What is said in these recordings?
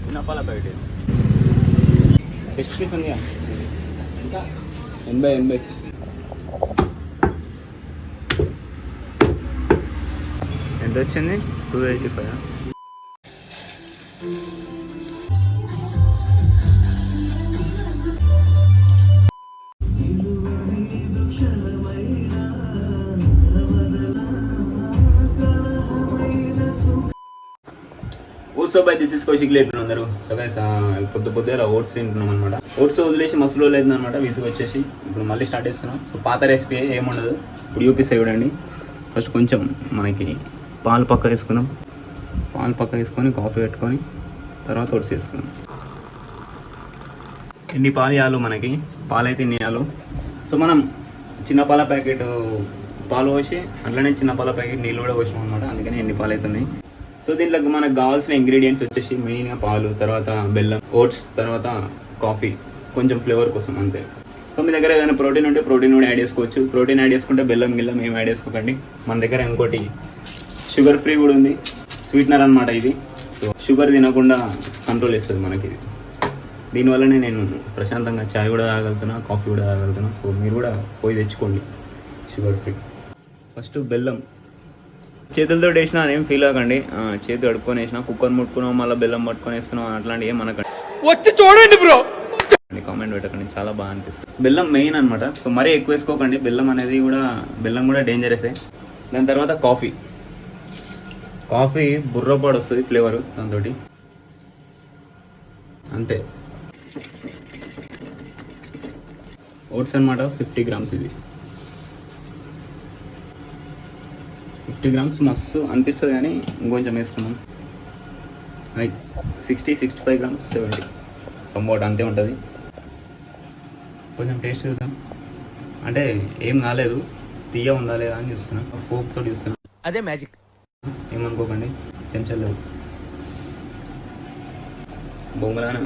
చిన్న పాల packet chest piece ఉంది 80 ఎంత వచ్చింది 285. So by this is Kaushik లేట్లు అందరూ. సో గైస్ పొద్దుగా ఓట్స్ తింటున్నాం అనమాట. ఓట్స్ వదిలేసి మసలు లేదు అనమాట, విసుగు వచ్చేసి ఇప్పుడు మళ్ళీ స్టార్ట్ చేస్తున్నాం. సో పాత రెసిపీ ఏముండదు, ఇప్పుడు యూపీస్ చూడండి. ఫస్ట్ కొంచెం మనకి పాలు పక్క వేసుకున్నాం, పాలు పక్క వేసుకొని కాఫీ పెట్టుకొని తర్వాత ఓట్స్ వేసుకున్నాం. ఎన్ని పాలు ఇవ్వాలి మనకి, పాలు అయితే ఇన్ని ఇవ్వాలి. సో మనం చిన్న పాల ప్యాకెట్ పాలు పోసి అట్లనే చిన్న పాల ప్యాకెట్ నీళ్ళు కూడా పోసినాం అనమాట, అందుకని ఎన్ని పాలు అవుతున్నాయి. సో దీంట్లోకి మనకు కావాల్సిన ఇంగ్రీడియంట్స్ వచ్చేసి మెయిన్గా పాలు, తర్వాత బెల్లం, ఓట్స్, తర్వాత కాఫీ, కొంచెం ఫ్లేవర్ కోసం అంతే. సో మీ దగ్గర ఏదైనా ప్రోటీన్ ఉంటే ప్రోటీన్ కూడా యాడ్ చేసుకోవచ్చు. ప్రోటీన్ యాడ్ చేసుకుంటే బెల్లం గిల్లం ఏం యాడ్ చేసుకోకండి. మన దగ్గర ఇంకోటి షుగర్ ఫ్రీ కూడా ఉంది, స్వీట్నర్ అనమాట ఇది. సో షుగర్ తినకుండా కంట్రోల్ చేస్తుంది మనకి. దీనివల్లనే నేను ప్రశాంతంగా చాయ్ కూడా తాగలుగుతున్నా, కాఫీ కూడా తాగలుగుతున్నా. సో మీరు కూడా పోయి తెచ్చుకోండి షుగర్ ఫ్రీ. ఫస్ట్ బెల్లం చేతులతో వేసినా ఏం ఫీల్ అవ్వకండి, చేతి కడుక్కొని వేసినా, కుక్కర్ ముట్టుకున్నాం మళ్ళీ బెల్లం పట్టుకొని వేస్తున్నాం అట్లాంటివి ఏమనకండి. వచ్చి చూడండి బ్రో, కామెంట్ పెట్టకండి, చాలా బాగా అనిపిస్తుంది. బెల్లం మెయిన్ అనమాట. సో మరీ ఎక్కువ వేసుకోకండి, బెల్లం కూడా డేంజరసే. దాని తర్వాత కాఫీ బుర్రపాడు వస్తుంది ఫ్లేవరు దాంతో, అంతే. ఓట్స్ అనమాట 50 grams, ఇది 50 grams మస్తు అనిపిస్తుంది కానీ ఇంకొంచెం వేసుకున్నాం. 60-65 grams 70 సంబోట్ అంతే ఉంటుంది. కొంచెం టేస్ట్ చూద్దాం, అంటే ఏం కాలేదు, తీయ ఉందా లేదా అని చూస్తున్నా, ఫోక్ తోటి చూస్తున్నా. అదే మ్యాజిక్, ఏమనుకోకండి, చెంచాలు లేవు, బొంగలానే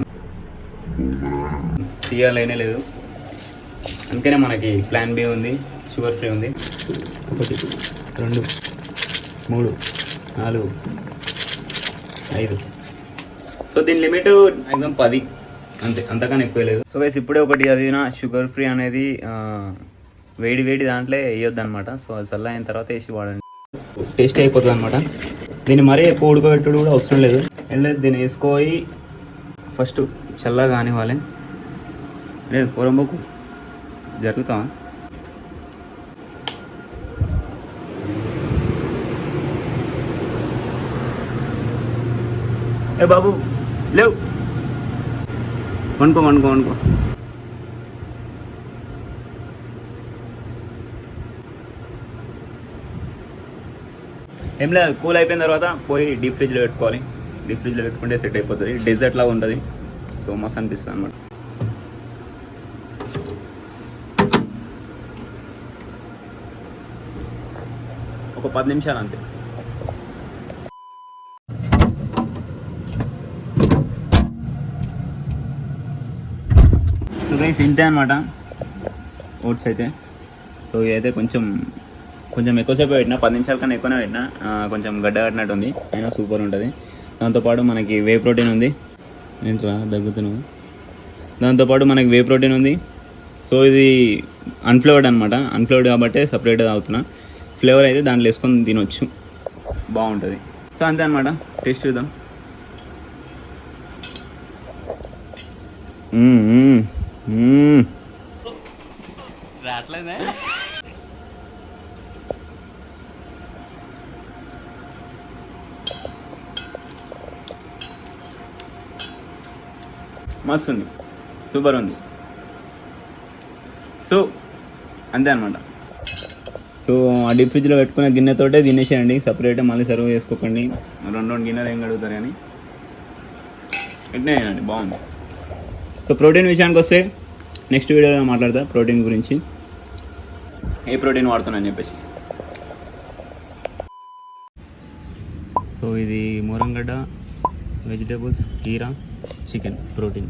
తీయాలనే లేదు. అందుకనే మనకి ప్లాన్ బి ఉంది, షుగర్ ఫ్రీ ఉంది. 1 2 3 4 5. సో దీని లిమిట్ ఎగ్జామ్ 10 అంతే, అంతకన్నా ఎక్కువ లేదు. సో గైస్ ఇప్పుడే ఒకటి చదివిన, షుగర్ ఫ్రీ అనేది వేడి దాంట్లో వేయొద్దు అనమాట. సో అది చల్ల అయిన తర్వాత వేసి వాడండి, టేస్ట్ అయిపోతుంది అనమాట. దీన్ని మరీ ఎక్కువ ఉడకబెట్టుడు కూడా అవసరం లేదు. దీన్ని వేసుకోయి ఫస్ట్ చల్లగా కానివ్వాలి. లేదు పొరంబోకు జరుగుతావా? ఏ బాబు లేవు, వండుకో ఏం లేదు. కూల్ అయిపోయిన తర్వాత పోయి డీప్ ఫ్రిడ్జ్లో పెట్టుకోవాలి. డీప్ ఫ్రిడ్జ్లో పెట్టుకుంటే సెట్ అయిపోతుంది, డెజర్ట్ లాగా ఉంటుంది. సో మస్తు అనిపిస్తుంది అనమాట. ఒక 10 నిమిషాలు అంతే. సో గైస్ ఇంతే అనమాట ఓట్స్ అయితే. సో ఇదైతే కొంచెం ఎక్కువసేపు పెట్టినా, 10 నిమిషాల కన్నా ఎక్కువనే పెట్టినా, కొంచెం గడ్డ కట్టినట్టు ఉంది, అయినా సూపర్ ఉంటుంది. దాంతోపాటు మనకి వే ప్రోటీన్ ఉంది. ఏంట్రా దగ్గుతున్నావు? దాంతోపాటు మనకి వే ప్రోటీన్ ఉంది. సో ఇది అన్ఫ్లేవర్డ్ అనమాట, అన్ఫ్లేవర్డ్ కాబట్టి సపరేట్గా తాగుతున్నా. ఫ్లేవర్ అయితే దాంట్లో వేసుకొని తినొచ్చు, బాగుంటుంది. సో అంతే అనమాట, టేస్ట్ చూద్దాం. రావట్లేదే మస్తు ఉంది, సూపర్ ఉంది. సో అంతే అనమాట. సో ఆ డీప్ ఫ్రిడ్జ్లో పెట్టుకున్న గిన్నెతోటే తినేసేయండి, సపరేట్గా మళ్ళీ సర్వ్ చేసుకోకండి. 2 గిన్నెలు ఏం కడుగుతారు కానీ ఎట్నే తినండి, బాగుంది. సో ప్రోటీన్ విషయానికి వస్తే నెక్స్ట్ వీడియోలో మాట్లాడతా ప్రోటీన్ గురించి, ఏ ప్రోటీన్ వాడుతున్నాను చెప్పేసి. సో ఇది మూరంగడ్డ, వెజిటేబుల్స్, కీరా, చికెన్ ప్రోటీన్.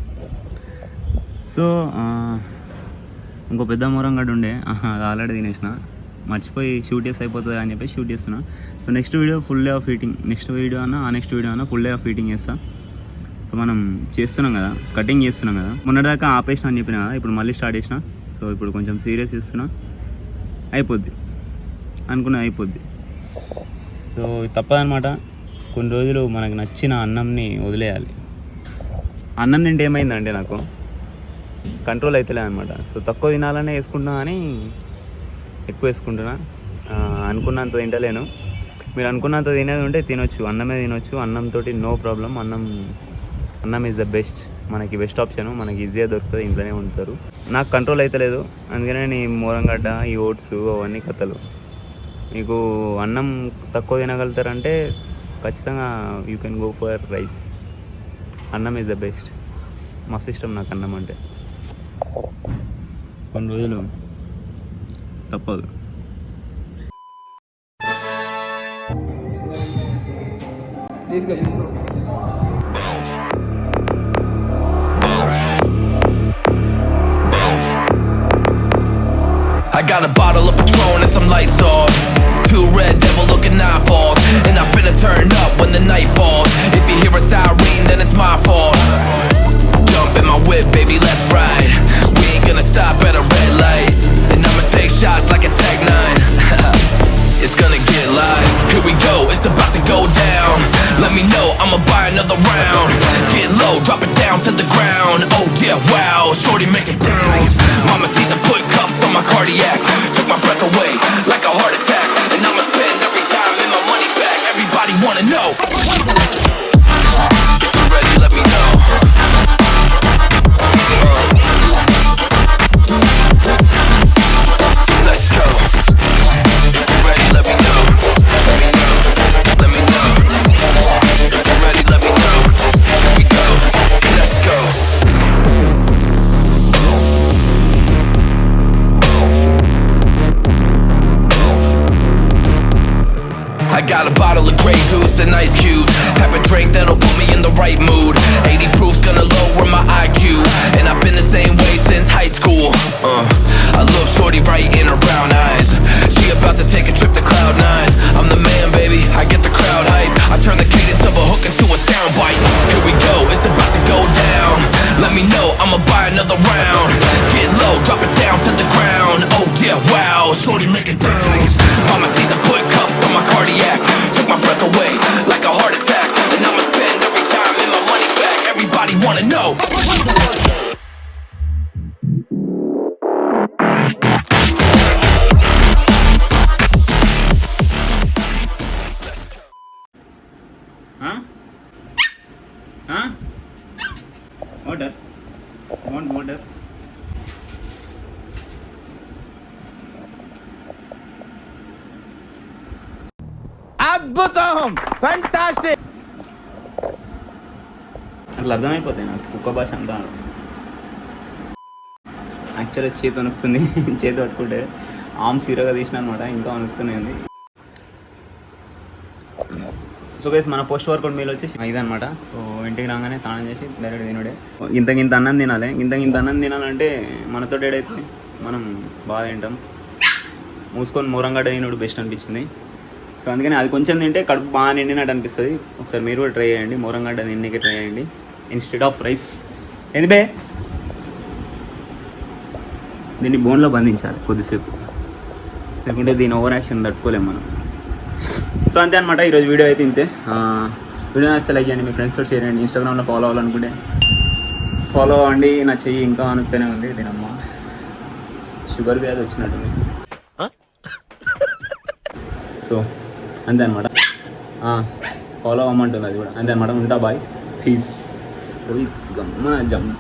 సో ఇంకో పెద్ద మూరంగడ్డ ఉండే, అది ఆల్రెడీ తినేసిన, మర్చిపోయి షూట్ చేసి అయిపోతుంది అని చెప్పి షూట్ చేస్తున్నా. So next video full day of eating, next video అన్న ఫుల్ డే ఆఫ్ ఈటింగ్ చేస్తా. సో మనం చేస్తున్నాం కదా, కటింగ్ చేస్తున్నాం కదా. మొన్నటిదాకా ఆపేసిన అని చెప్పిన కదా, ఇప్పుడు మళ్ళీ స్టార్ట్ చేసిన. సో ఇప్పుడు కొంచెం సీరియస్ ఇస్తున్నా, అయిపోద్ది అనుకున్నా అయిపోద్ది. సో తప్పదనమాట, కొన్ని రోజులు మనకు నచ్చిన అన్నంని వదిలేయాలి. అన్నం తింటే ఏమైందంటే నాకు కంట్రోల్ అవుతలే అనమాట. సో తక్కువ తినాలనే వేసుకుంటున్నా కానీ ఎక్కువ వేసుకుంటున్నా. అనుకున్నంత తింటలేను. మీరు అనుకున్నంత తినేది ఉంటే తినొచ్చు, అన్నమే తినొచ్చు. అన్నంతో నో ప్రాబ్లం. అన్నం ఈజ్ ద బెస్ట్, మనకి బెస్ట్ ఆప్షన్. మనకి ఈజీగా దొరుకుతుంది, ఇంట్లోనే ఉంటారు. నాకు కంట్రోల్ అవుతలేదు, అందుకనే ఈ మోరంగడ్డ, ఈ ఓట్స్ అవన్నీ కథలు. మీకు అన్నం తక్కువ తినగలుగుతారంటే ఖచ్చితంగా you can go for rice. అన్నం ఈజ్ ద బెస్ట్. మస్తు ఇష్టం నాకు అన్నం అంటే. కొన్ని రోజులు తప్పదు. I got a bottle of Patron and some lights off. Two red devil looking eyeballs. And I finna turn up when the night falls. If you hear a siren, then it's my fault. Jump in my whip, baby, let's ride. We ain't gonna stop at a red light. And I'ma take shots like a Tag 9. It's gonna get live. Here we go, it's about to go down. Let me know, I'ma buy another round. Get low, drop it down to the ground. Oh yeah, wow, shorty making bounce. Mama see the put cuffs on my cardiac. Took my breath away like a heart attack. And I'ma spend every dime and my money back. Everybody wanna know. If you're ready, let me know. Let's go. If you're ready, let me know. Let me know. Let me know. If you're ready, let me know. Here we go. Let's go. I got a bottle of Grey Goose and ice cubes. Type of drink that'll put me in the right mood. 80 proof's gonna lower my IQ. And I've been the same way since high school. I look shorty right in her brown eyes. She about to take a trip to Cloud 9. I'm the man, baby, I get the crowd hype. I turn the cadence of a hook into a soundbite. Here we go, it's about to go down. Let me know, I'ma buy another round. Get low, drop it down to the ground. Oh yeah, wow, shorty make it bounce. Mama see the put cuffs on my cardiac. Took my breath away like a heart attack. And I'ma spend every dime and my money back. Everybody wanna know. Water? Want water? అద్భుతం, fantastic. అట్లా అర్థమైపోతాయి నాకు కుక్క భాష అంతా. యాక్చువల్గా చేతి వణుకుతుంది. చేతి పట్టుకుంటే ఆమ్ సీరగా తీసిన అనమాట, ఇంకా వణుకుతూనే ఉంది. సో గైస్, మన పోస్ట్ వర్కౌట్ మీల్ వచ్చేసి ఇదనమాట. సో ఇంటికి రాగానే స్నానం చేసి డైరెక్ట్ తినడే. ఇంత అన్నం తినాలి. ఇంత అన్నం తినాలంటే మనతో ఏడైతే మనం బాగా తింటాం. మూసుకొని మోరంగడ్డ తినడు బెస్ట్ అనిపించింది. సో అందుకని అది కొంచెం తింటే కడుపు బాగా నిండినట్టు అనిపిస్తుంది. ఒకసారి మీరు కూడా ట్రై చేయండి, మోరంగడ్డ తిన్నకి ట్రై చేయండి ఇన్స్టెడ్ ఆఫ్ రైస్. ఏంది బే, దీన్ని బోన్లో బంధించాలి కొద్దిసేపు, లేకుంటే దీని ఓవర్ యాక్షన్ తట్టుకోలేము మనం. సో అంతే అనమాట, ఈరోజు వీడియో అయితే ఇంతే. వీడియో నచ్చితే లైక్ చేయండి, మీ ఫ్రెండ్స్తో షేర్ చేయండి. ఇన్స్టాగ్రామ్లో ఫాలో అవ్వాలనుకుంటే ఫాలో అవ్వండి. నా చెయ్యి ఇంకా అనుకుతూనే ఉంది, దీనమ్మ షుగర్ వ్యాధి వచ్చినట్టుంది. సో అంతే అనమాట, ఫాలో అవ్వమంటుంది అది కూడా. అంతే అనమాట, ఉంటా బాయ్, పీస్. గమ్మ జంప్